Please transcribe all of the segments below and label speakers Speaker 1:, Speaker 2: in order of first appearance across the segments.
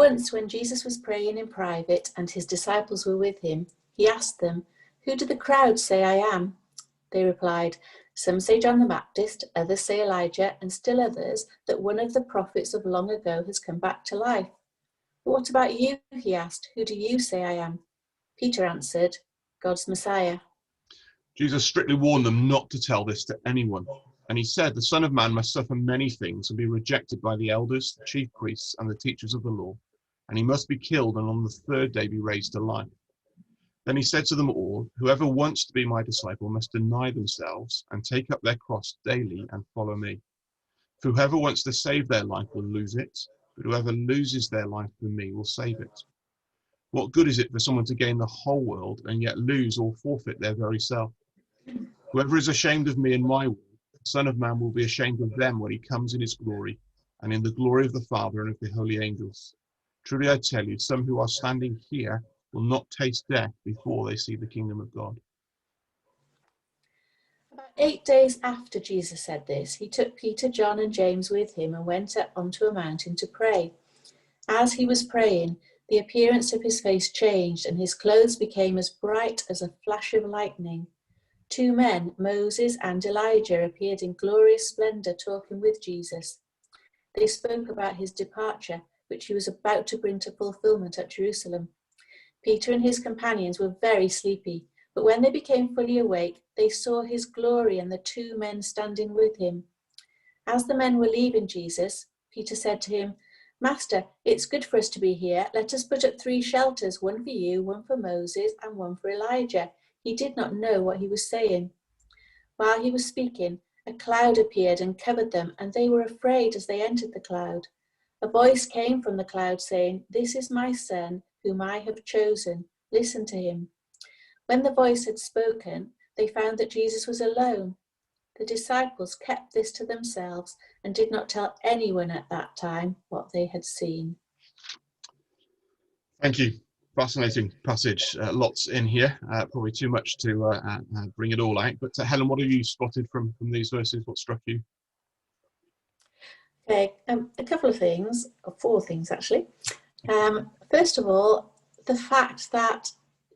Speaker 1: Once, when Jesus was praying in private and his disciples were with him, he asked them, "Who do the crowd say I am?" They replied, "Some say John the Baptist, others say Elijah, and still others that one of the prophets of long ago has come back to life." "But what about you?" he asked. "Who do you say I am?" Peter answered, "God's Messiah."
Speaker 2: Jesus strictly warned them not to tell this to anyone. And he said, "The Son of Man must suffer many things and be rejected by the elders, the chief priests, and the teachers of the law. And he must be killed and on the third day be raised to life." Then he said to them all, "Whoever wants to be my disciple must deny themselves and take up their cross daily and follow me. For whoever wants to save their life will lose it, but whoever loses their life for me will save it. What good is it for someone to gain the whole world and yet lose or forfeit their very self? Whoever is ashamed of me and my word, the Son of Man will be ashamed of them when he comes in his glory and in the glory of the Father and of the holy angels. Truly I tell you, some who are standing here will not taste death before they see the kingdom of God."
Speaker 1: About 8 days after Jesus said this, he took Peter, John, and James with him and went up onto a mountain to pray. As he was praying, the appearance of his face changed, and his clothes became as bright as a flash of lightning. 2 men, Moses and Elijah, appeared in glorious splendor talking with Jesus. They spoke about his departure, which he was about to bring to fulfillment at Jerusalem. Peter and his companions were very sleepy, but when they became fully awake, they saw his glory and the 2 men standing with him. As the men were leaving Jesus, Peter said to him, "Master, it's good for us to be here. Let us put up 3 shelters, one for you, one for Moses, and one for Elijah." He did not know what he was saying. While he was speaking, a cloud appeared and covered them, and they were afraid as they entered the cloud. A voice came from the cloud saying, "This is my son, whom I have chosen. Listen to him." When the voice had spoken, they found that Jesus was alone. The disciples kept this to themselves and did not tell anyone at that time what they had seen.
Speaker 2: Thank you. Fascinating passage. Lots in here. Probably too much to bring it all out. But Helen, what have you spotted from these verses? What struck you?
Speaker 1: Okay, a couple of things, or 4 things actually. First of all, the fact that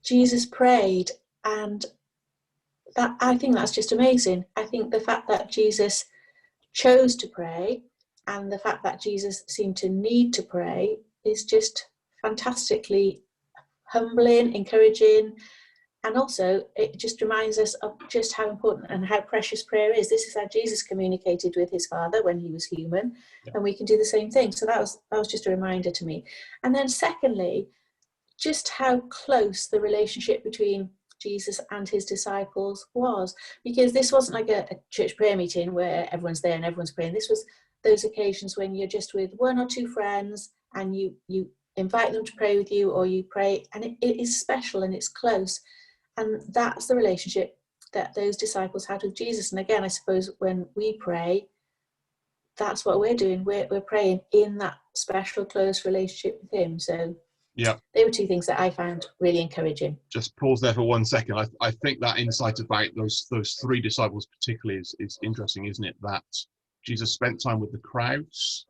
Speaker 1: Jesus prayed, and that, I think that's just amazing. I think the fact that Jesus chose to pray and the fact that Jesus seemed to need to pray is just fantastically humbling, encouraging, and also it just reminds us of just how important and how precious prayer is. This is how Jesus communicated with his Father when he was human, and we can do the same thing. So that was just a reminder to me. And then secondly, just how close the relationship between Jesus and his disciples was, because this wasn't like a church prayer meeting where everyone's there and everyone's praying. This was those occasions when you're just with 1 or 2 friends and you invite them to pray with you, or you pray, and it is special and it's close. And that's the relationship that those disciples had with Jesus. And again, I suppose when we pray, that's what we're doing. We're praying in that special, close relationship with him. So
Speaker 2: yeah,
Speaker 1: they were 2 things that I found really encouraging.
Speaker 2: Just pause there for 1 second. I think that insight about those 3 disciples particularly is interesting, isn't it? That Jesus spent time with the crowds.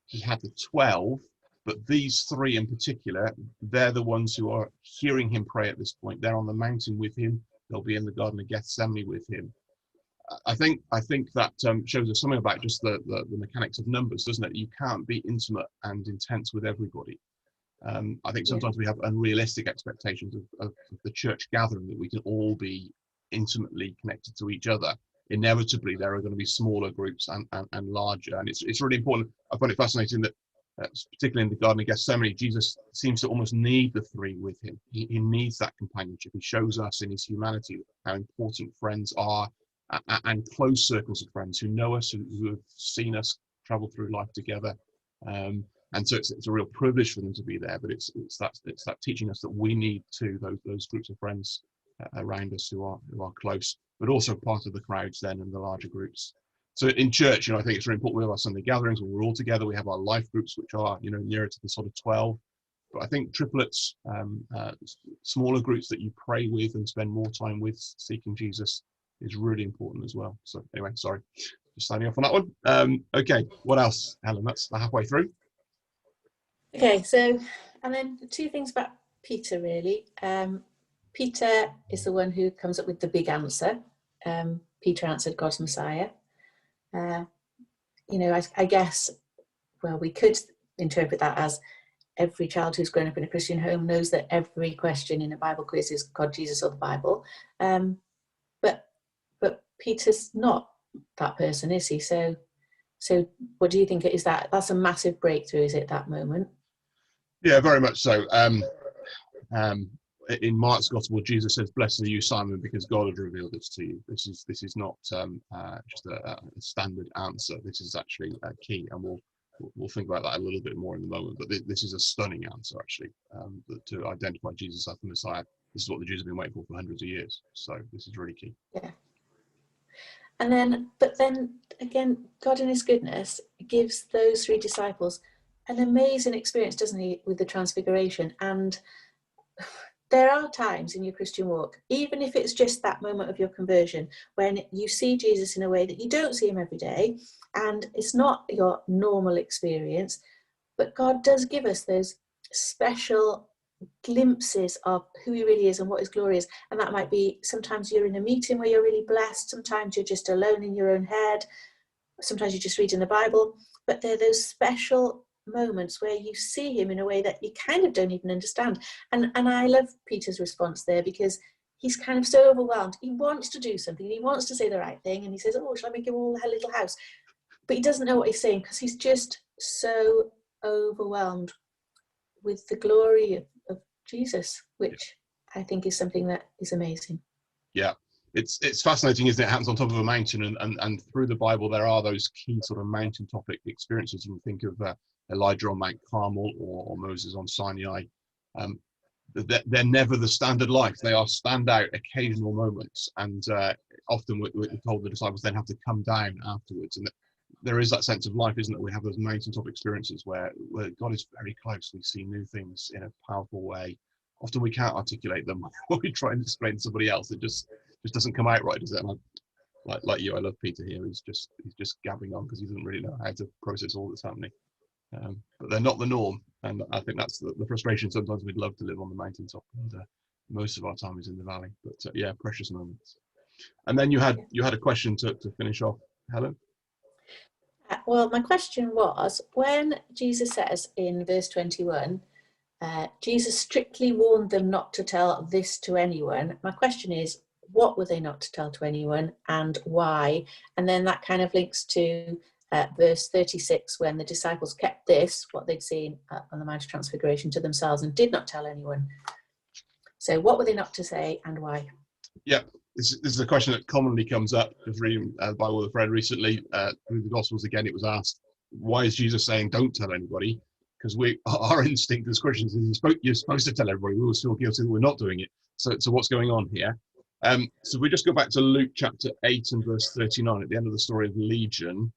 Speaker 2: He had the 12, but these 3 in particular, they're the ones who are hearing him pray at this point. They're on the mountain with him. They'll be in the Garden of Gethsemane with him. I think that shows us something about just the mechanics of numbers, doesn't it? You can't be intimate and intense with everybody. I think sometimes we have unrealistic expectations of the church gathering, that we can all be intimately connected to each other. Inevitably, there are going to be smaller groups and larger, and it's really important. I find it fascinating that, particularly in the Garden of Gethsemane, Jesus seems to almost need the 3 with him. He needs that companionship. He shows us in his humanity how important friends are, and close circles of friends who know us, who have seen us travel through life together. And so it's a real privilege for them to be there, but it's that teaching us that we need too those groups of friends around us who are close, but also part of the crowds then and the larger groups. So in church, I think it's really important with our Sunday gatherings when we're all together. We have our life groups, which are nearer to the sort of 12. But I think triplets, smaller groups that you pray with and spend more time with seeking Jesus is really important as well. So anyway, sorry, just signing off on that one. Okay, what else, Helen? That's halfway through.
Speaker 1: Okay, so, and then the two things about Peter, really. Peter is the one who comes up with the big answer. Peter answered, God's Messiah. I guess, well, we could interpret that as every child who's grown up in a Christian home knows that every question in a Bible quiz is God, Jesus, or the Bible. But Peter's not that person, is he? So what do you think? Is that's a massive breakthrough, is it, that moment?
Speaker 2: Yeah, very much so. In Mark's Gospel, Jesus says, "Blessed are you, Simon, because God has revealed this to you." This is not just a standard answer. This is actually key, and we'll think about that a little bit more in a moment. But this is a stunning answer, actually, to identify Jesus as the Messiah. This is what the Jews have been waiting for hundreds of years. So this is really key.
Speaker 1: Yeah. But then again, God in his goodness gives those three disciples an amazing experience, doesn't he, with the Transfiguration? And there are times in your Christian walk, even if it's just that moment of your conversion, when you see Jesus in a way that you don't see him every day, and it's not your normal experience, but God does give us those special glimpses of who he really is and what his glory is. And that might be, sometimes you're in a meeting where you're really blessed, sometimes you're just alone in your own head, sometimes you're just reading the Bible, but they're those special moments where you see him in a way that you kind of don't even understand. And I love Peter's response there, because he's kind of so overwhelmed. He wants to do something, he wants to say the right thing, and he says, "Oh, shall I make you all a little house?" But he doesn't know what he's saying, because he's just so overwhelmed with the glory of Jesus, which I think is something that is amazing.
Speaker 2: Yeah, it's fascinating, isn't it? It happens on top of a mountain, and through the Bible there are those key sort of mountain topic experiences. You can think of Elijah on Mount Carmel or Moses on Sinai. They're never the standard life. They are standout occasional moments, and often we're told the disciples then have to come down afterwards. And there is that sense of life, isn't it? We have those mountaintop experiences where God is very close. We see new things in a powerful way. Often we can't articulate them when we try and explain to somebody else. It just doesn't come out right, does it? And like you, I love Peter here. He's just gabbing on because he doesn't really know how to process all that's happening. But they're not the norm, and I think that's the frustration. Sometimes we'd love to live on the mountaintop, and most of our time is in the valley. But yeah, precious moments. And then you had a question to finish off, Helen.
Speaker 1: Well, my question was, when Jesus says in verse 21, Jesus strictly warned them not to tell this to anyone. My question is, what were they not to tell to anyone, and why? And then that kind of links to verse 36, when the disciples kept this, what they'd seen on the Mount of Transfiguration, to themselves and did not tell anyone. So what were they not to say, and why?
Speaker 2: Yeah, this is a question that commonly comes up. Just reading the Bible with a friend recently, through the Gospels again, it was asked, why is Jesus saying don't tell anybody? Because our instinct as Christians is you're supposed to tell everybody. We always feel guilty that we're not doing it. So what's going on here? So we just go back to Luke chapter 8 and verse 39 at the end of the story of Legion.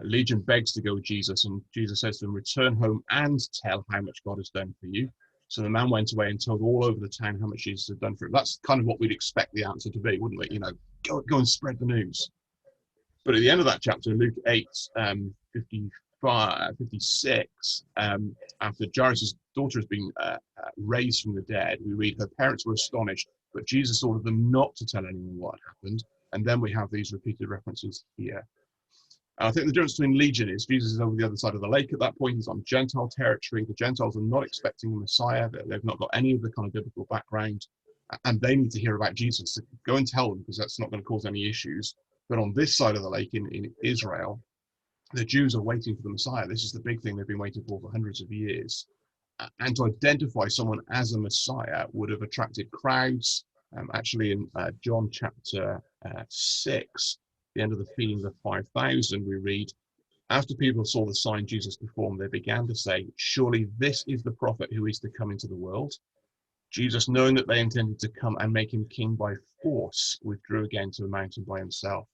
Speaker 2: Legion begs to go with Jesus, and Jesus says to him, "Return home and tell how much God has done for you." So the man went away and told all over the town how much Jesus had done for him. That's kind of what we'd expect the answer to be, wouldn't we? Go and spread the news. But at the end of that chapter, Luke 8, 56, after Jairus' daughter has been raised from the dead, we read her parents were astonished, but Jesus ordered them not to tell anyone what had happened. And then we have these repeated references here. And I think the difference between Legion is Jesus is over the other side of the lake at that point. He's on Gentile territory. The Gentiles are not expecting the Messiah. They've not got any of the kind of biblical background. And they need to hear about Jesus. So go and tell them, because that's not going to cause any issues. But on this side of the lake in Israel, the Jews are waiting for the Messiah. This is the big thing they've been waiting for hundreds of years. And to identify someone as a Messiah would have attracted crowds. Actually, in John chapter 6, the end of the feeding of the 5,000, we read, after people saw the sign Jesus performed, they began to say, surely this is the prophet who is to come into the world. Jesus, knowing that they intended to come and make him king by force, withdrew again to the mountain by himself.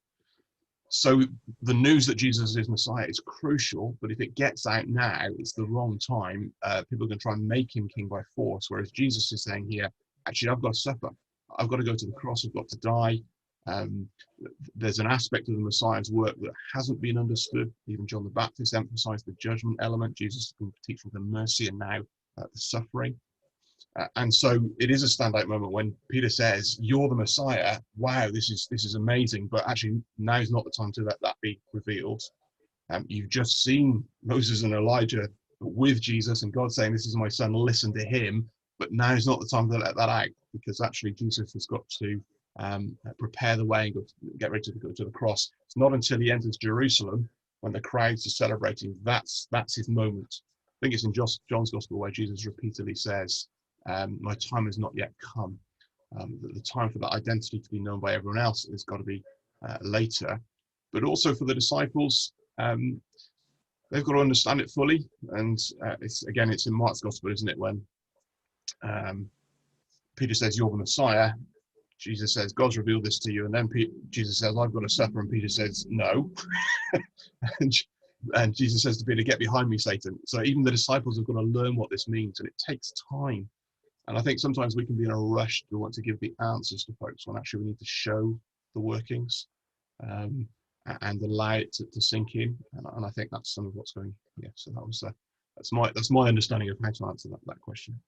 Speaker 2: So the news that Jesus is Messiah is crucial, but if it gets out now, it's the wrong time. People are going to try and make him king by force, whereas Jesus is saying here, actually, I've got to suffer. I've got to go to the cross. I've got to die. There's an aspect of the Messiah's work that hasn't been understood. Even John the Baptist emphasized the judgment element. Jesus has been teaching the mercy and now the suffering. And so it is a standout moment when Peter says, "You're the Messiah." Wow, this is amazing. But actually, now's not the time to let that be revealed. You've just seen Moses and Elijah with Jesus, and God saying, "This is my son. Listen to him." But now's not the time to let that out, because actually Jesus has got to prepare the way and get ready to go to the cross. It's not until he enters Jerusalem, when the crowds are celebrating, that's his moment. I think it's in John's Gospel where Jesus repeatedly says, "My time has not yet come." The time for that identity to be known by everyone else has got to be later. But also for the disciples, they've got to understand it fully. And it's in Mark's Gospel, isn't it, when Peter says, "You're the Messiah." Jesus says, "God's revealed this to you." And then Jesus says, "I've got to suffer." And Peter says, "No." and Jesus says to Peter, "Get behind me, Satan." So even the disciples have got to learn what this means, and it takes time. And I think sometimes we can be in a rush to want to give the answers to folks when actually we need to show the workings and allow it to sink in. And I think that's some of what's going. Yeah. So that's my understanding of how to answer that question.